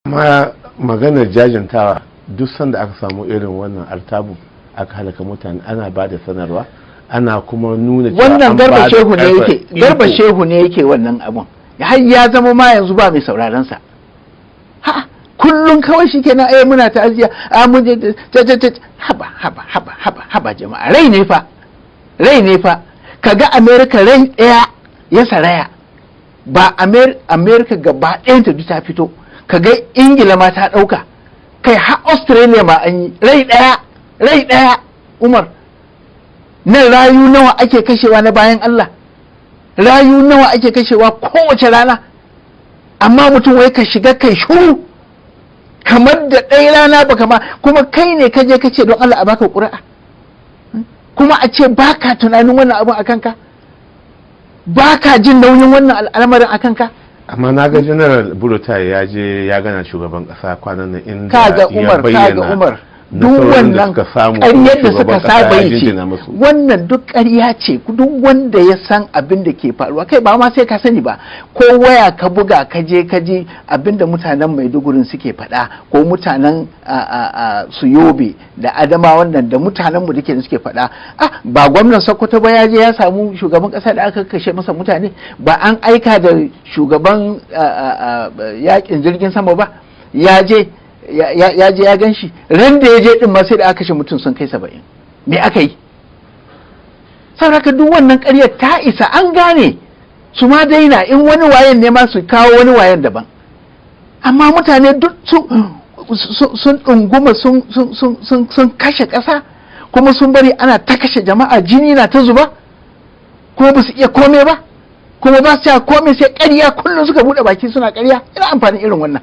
ma maganar jajintawa duk sanda aka samu irin wannan artabu aka halaka mutane ana ba da sanarwa, ana kuma nuna cewa wannan garba shehu ne yake wannan abun har ya zama ma yanzu ba mai sauraron sa. Ha kullun kawai shikenan muna ta'aziya mun je haba jama'a, rai ne fa kaga America rai daya ya saraya, ba America gaba ɗayanta duk ta fito, kaga Ingila ma ta ɗauka, kai har Australia ma an yi rai ɗaya. Umar, nan rayu nawa ake kashewa na bayan Allah, rayu nawa ake kashewa kowace rana, amma mutum wai ka shiga kai shuru kamar da ɗaya rana baka ma, kuma kai ne ka je ka ce don Allah a baka ƙuri'a, kuma a ce baka tunanin wannan abin a kanka, baka jin nauyin wannan al'amarin a kanka. Amma na ga General Burutai ya je ya gana shugaban ƙasa kwanan nan inda kaga Umar duk wannan ƙaryar da suka saba yi ce, wannan duk ƙarya ce. Duk wanda ya san abin da ke faruwa, kai ba ma sai ka sani ba, ko waya ka buga ka je abin da mutanen Maiduguri suke faɗa, ko mutanen su Yobe da Adama wannan da mutanen mu dake suke faɗa. Ba gwamnan Sokoto ba ya je ya samu shugaban ƙasa da aka kashe masa mutane, ba an aika da shugaban yakin jirgin sama ba, ya je ya gan shi, ran da ya je din ma sai da aka kashe mutum sun kai 70. Me aka yi? Saboda duk wannan ƙaryar ta isa, an gane su ma daina, in wani wayen ne ma su kawo wani wayen daban. Amma mutane duk sun ɗunguma sun kashe ƙasa, kuma sun bari ana ta kashe jama'a, jini na ta zuba, kuma ba su iya kome ba, kuma ba su komai sai ƙarya, kullum suka buɗe baki suna ƙarya. Ina amfanin irin wannan.